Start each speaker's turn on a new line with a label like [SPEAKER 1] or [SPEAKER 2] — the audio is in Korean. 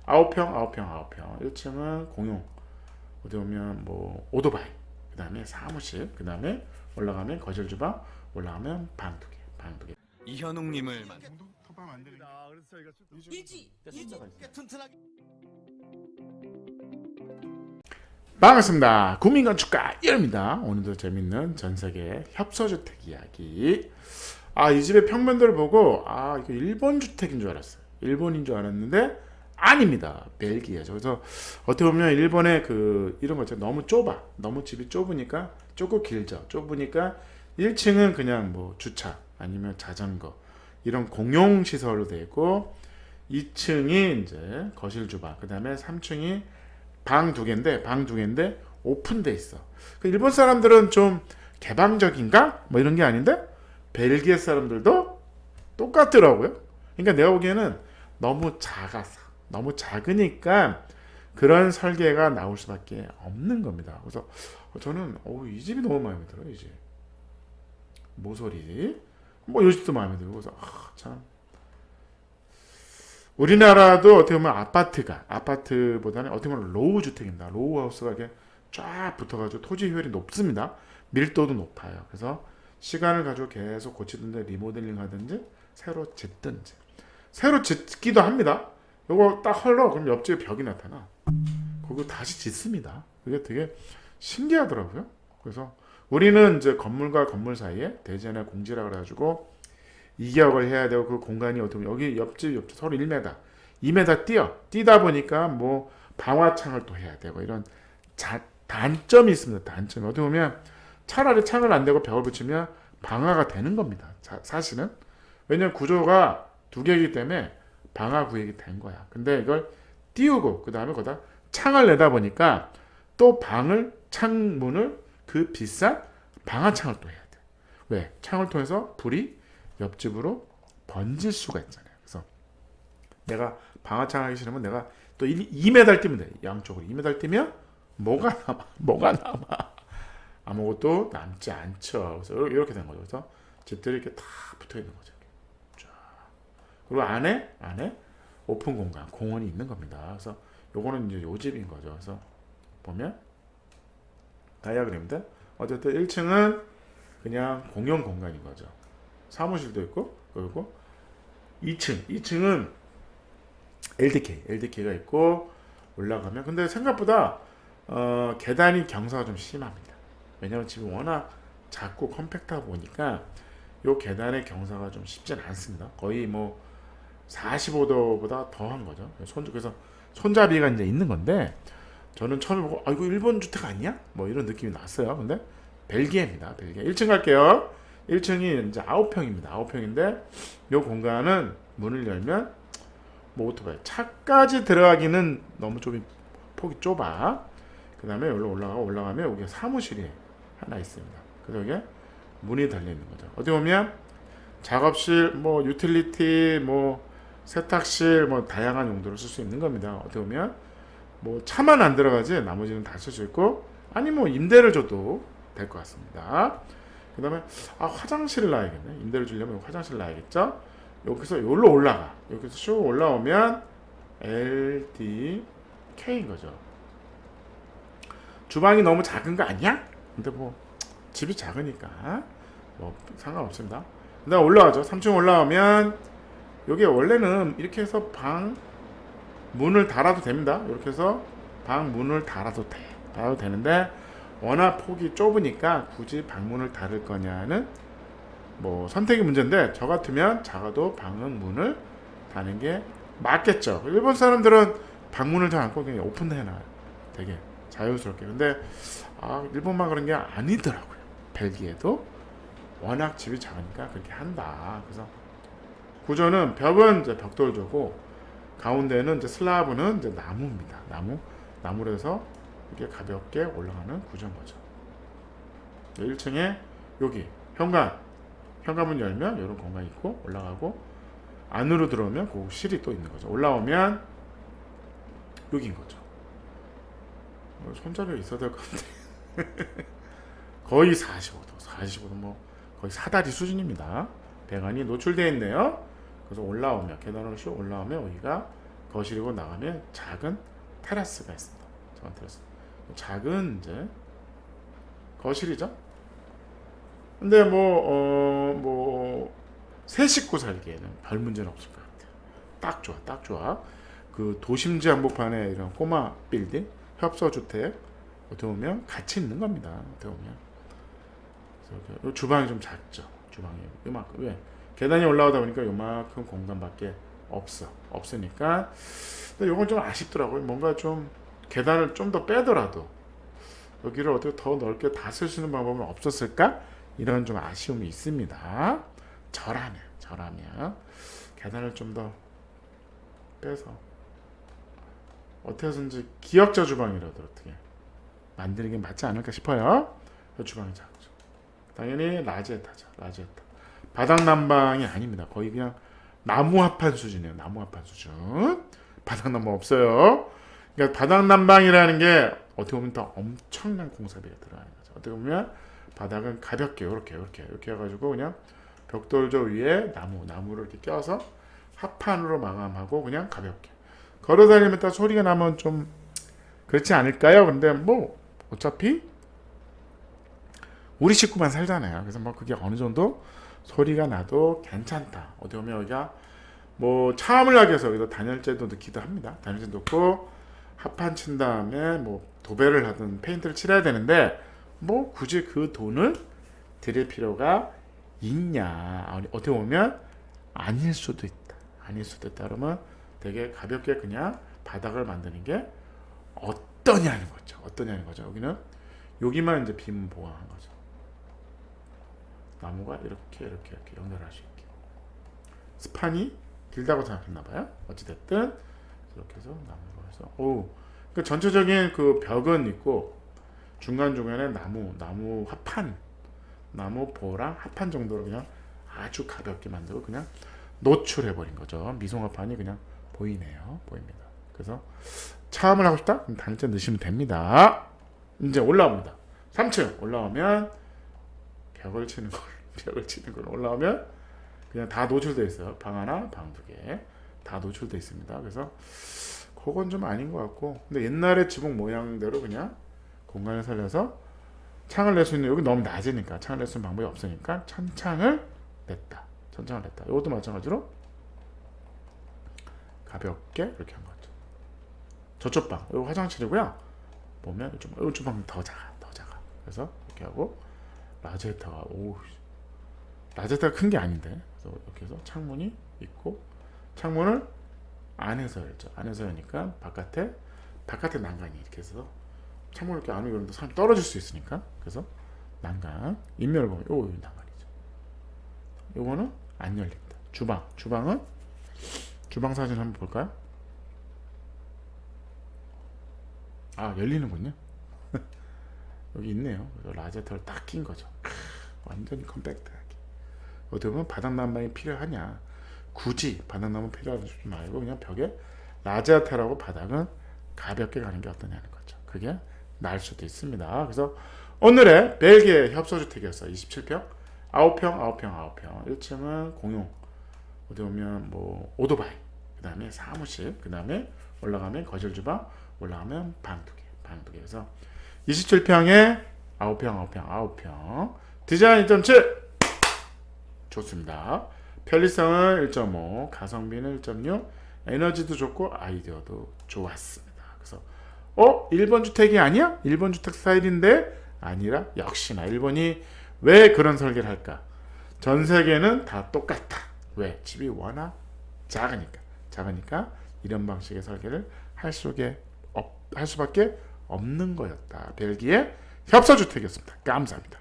[SPEAKER 1] 아홉 평. 1층은 공용. 어디 보면 뭐 오토바이. 그다음에 사무실. 그다음에 올라가면 거실 주방. 올라가면 방 두 개. 방 두 개.
[SPEAKER 2] 이현웅님을 만.
[SPEAKER 3] 토방 안 되는
[SPEAKER 4] 유지 튼튼하게.
[SPEAKER 1] 반갑습니다. 국민건축가 이름입니다. 오늘도 재밌는 전세계 협소주택 이야기. 이 집의 평면도를 보고 이거 일본 주택인 줄 알았어요. 일본인 줄 알았는데 아닙니다. 벨기에죠. 그래서 어떻게 보면 일본의 이런 거 있잖아요. 너무 좁아. 너무 집이 좁으니까 좁고 길죠. 좁으니까 1층은 그냥 뭐 주차 아니면 자전거 이런 공용 시설로 되어 있고 2층이 이제 거실 주방, 그다음에 3층이 방 두 개인데 오픈돼 있어. 일본 사람들은 좀 개방적인가? 뭐 이런 게 아닌데 벨기에 사람들도 똑같더라고요. 그러니까 내가 보기에는 너무 작으니까 그런 설계가 나올 수밖에 없는 겁니다. 그래서 저는 이 집이 너무 마음에 들어요. 이 집. 모서리. 뭐 이 집도 마음에 들고 그래서 참. 우리나라도 어떻게 보면 아파트보다는 어떻게 보면 로우 주택입니다. 로우 하우스가 이렇게 쫙 붙어가지고 토지 효율이 높습니다. 밀도도 높아요. 그래서 시간을 가지고 계속 고치든지 리모델링 하든지 새로 짓든지 새로 짓기도 합니다. 요거 딱 헐러 그럼 옆집에 벽이 나타나. 그거 다시 짓습니다. 그게 되게 신기하더라고요. 그래서 우리는 이제 건물과 건물 사이에 대전에 공지라 그래가지고 2격을 해야 되고 그 공간이 어떻게 보면 여기 옆집 서로 1m, 2m 뛰다 보니까 뭐 방화창을 또 해야 되고 이런 단점이 있습니다. 단점이 어떻게 보면 차라리 창을 안 대고 벽을 붙이면 방화가 되는 겁니다. 사실은 왜냐면 구조가 두 개이기 때문에 방화 구역이 된 거야. 근데 이걸 띄우고 그 다음에 거기다 창을 내다 보니까 또 창문을 그 비싼 방화창을 또 해야 돼. 왜? 창을 통해서 불이 옆집으로 번질 수가 있잖아요. 그래서 내가 방화창 하기 싫으면 내가 또 2m 뛰면 돼. 양쪽으로 2m 뛰면 뭐가 남아? 아무것도 남지 않죠. 그래서 이렇게 된 거죠. 그래서 집들이 이렇게 다 붙어 있는 거죠. 자. 그리고 안에 오픈 공원이 있는 겁니다. 그래서 요거는 이제 요 집인 거죠. 그래서 보면 다이아그램인데 어쨌든 1층은 그냥 공용 공간인 거죠. 사무실도 있고 그리고 2층은 LDK가 있고 올라가면 근데 생각보다 계단이 경사가 좀 심합니다. 왜냐하면 집이 워낙 작고 컴팩트하고 보니까 요 계단의 경사가 좀 쉽지는 않습니다. 거의 뭐 45도보다 더한 거죠. 그래서 손잡이가 이제 있는 건데 저는 처음에 보고 이거 일본 주택 아니야? 뭐 이런 느낌이 났어요. 근데 벨기에입니다. 벨기에. 1층 갈게요. 1층이 이제 9평입니다. 9평인데 이 공간은 문을 열면 뭐 오토바이 차까지 들어가기는 너무 폭이 좁아. 그 다음에 여기로 올라가면 여기 사무실이 하나 있습니다. 그래서 여기에 문이 달려 있는 거죠. 어디 보면 작업실, 뭐 유틸리티, 뭐 세탁실, 뭐 다양한 용도로 쓸 수 있는 겁니다. 어떻게 보면 뭐 차만 안 들어가지 나머지는 다 쓸 수 있고 아니 뭐 임대를 줘도 될 것 같습니다. 그 다음에 화장실을 놔야겠네. 임대를 주려면 화장실 놔야겠죠. 여기서 여기로 올라가. 여기서 쭉 올라오면 LDK인 거죠. 주방이 너무 작은 거 아니야? 근데 뭐 집이 작으니까 뭐 상관없습니다. 그 다음 올라가죠. 3층 올라오면 여기 원래는 이렇게 해서 방 문을 달아도 됩니다. 이렇게 해서 방 문을 달아도 되는데 워낙 폭이 좁으니까 굳이 방문을 닫을 거냐는 뭐 선택의 문제인데 저 같으면 작아도 방은 문을 다는 게 맞겠죠. 일본 사람들은 방문을 잘 안고 그냥 오픈해놔요. 되게 자유스럽게. 근데 일본만 그런 게 아니더라고요. 벨기에도 워낙 집이 작으니까 그렇게 한다. 그래서 구조는 벽은 이제 벽돌조고 가운데는 이제 슬라브는 이제 나무입니다. 나무로 해서 이렇게 가볍게 올라가는 구조인 거죠. 1층에 여기 현관문 열면 이런 공간이 있고 올라가고 안으로 들어오면 그 실이 또 있는 거죠. 올라오면 여기인 거죠. 손잡이가 있어야 될 것 같은데 거의 45도 뭐 거의 사다리 수준입니다. 배관이 노출되어 있네요. 그래서 계단으로 쭉 올라오면 여기가 거실이고 나가면 작은 테라스가 있습니다. 작은 테라스. 작은 이제 거실이죠. 근데 세 식구 살기에는 별 문제는 없을 것 같아요. 딱 좋아, 딱 좋아. 그 도심지 한복판에 이런 꼬마 빌딩, 협소주택 어떻게 보면 같이 있는 겁니다. 어떻게 보면. 그래서 주방이 좀 작죠. 주방이 요만큼. 왜? 계단이 올라오다 보니까 요만큼 공간밖에 없으니까. 근데 요건 좀 아쉽더라고요. 뭔가 좀 계단을 좀 더 빼더라도 여기를 어떻게 더 넓게 다 쓸 수 있는 방법은 없었을까? 이런 좀 아쉬움이 있습니다. 저라면 계단을 좀 더 빼서 어떻게 해서든지 기역자 주방이라도 어떻게 만드는 게 맞지 않을까 싶어요. 주방이 작죠. 당연히 라제타죠. 라제타. 바닥 난방이 아닙니다. 거의 그냥 나무 합판 수준이에요. 나무 합판 수준. 바닥 난방 없어요. 그러니까 바닥 난방이라는 게 어떻게 보면 더 엄청난 공사비가 들어가는 거죠. 어떻게 보면 바닥은 가볍게 이렇게 해가지고 그냥 벽돌조 위에 나무를 이렇게 껴서 합판으로 마감하고 그냥 가볍게 걸어다니면 또 소리가 나면 좀 그렇지 않을까요? 근데 뭐 어차피 우리 식구만 살잖아요. 그래서 뭐 그게 어느 정도 소리가 나도 괜찮다. 어떻게 보면 여기가 뭐 차음을 하기 위해서 여기서 단열재도 넣기도 합니다. 단열재 넣고 합판 친 다음에 뭐 도배를 하든 페인트를 칠해야 되는데 뭐 굳이 그 돈을 들일 필요가 있냐? 어떻게 보면 아닐 수도 있다. 그러면 되게 가볍게 그냥 바닥을 만드는 게 어떠냐는 거죠. 여기만 이제 빔 보강한 거죠. 나무가 이렇게 연결할 수 있게. 스판이 길다고 생각했나 봐요. 어찌됐든 이렇게 해서 나무로 해서 그 전체적인 그 벽은 있고 중간중간에 나무 합판, 나무 보랑 합판 정도로 그냥 아주 가볍게 만들고 그냥 노출해버린 거죠. 미송합판이 그냥 보입니다. 그래서 차음을 하고 싶다? 그럼 단체 넣으시면 됩니다. 이제 올라옵니다. 3층 올라오면 벽을 치는 걸 올라오면 그냥 다 노출되어 있어요. 방 하나, 방 두 개 다 노출되어 있습니다. 그래서 그건 좀 아닌 것 같고, 근데 옛날에 지붕 모양대로 그냥 공간을 살려서 창을 낼 수 있는, 여기 너무 낮으니까 창을 낼 수 있는 방법이 없으니까 천창을 냈다. 이것도 마찬가지로 가볍게 이렇게 한 거죠. 저쪽 방, 이거 화장실이고요. 보면 이쪽 방 더 작아. 그래서 이렇게 하고 라제타가 큰 게 아닌데, 그래서 이렇게 해서 창문이 있고 창문을 안에서 열죠. 안에서 여니까 바깥에 난간이 이렇게 해서 창문을 이렇게 안으로 열면 사람이 떨어질 수 있으니까, 그래서 난간 인면을 보면 요 난간이죠. 요거는 안 열립니다. 주방은 주방 사진 한번 볼까요? 열리는군요. 여기 있네요. 그래서 라제타를 딱 낀 거죠. 완전히 컴팩트하게. 어떻게 보면 바닥 난방이 필요하냐? 굳이 바닥 난방 필요하지 말고 그냥 벽에 라제타라고 바닥은 가볍게 가는 게 어떠냐는 거죠. 그게 나을 수도 있습니다. 그래서 오늘의 벨기에 협소주택이었어요. 27평, 9평. 1층은 공용. 어디 보면 뭐 오토바이, 그 다음에 사무실, 그 다음에 올라가면 거실 주방, 올라가면 방 두 개. 그래서 27평에 9평. 디자인 1.7 좋습니다. 편리성은 1.5, 가성비는 1.6, 에너지도 좋고 아이디어도 좋았습니다. 그래서 1번 주택이 아니야? 1번 주택 스타일인데 아니라 역시나 일본이 왜 그런 설계를 할까? 전 세계는 다 똑같다. 왜? 집이 워낙 작으니까 이런 방식의 설계를 할 수밖에 없는 거였다. 벨기에 협소주택이었습니다. 감사합니다.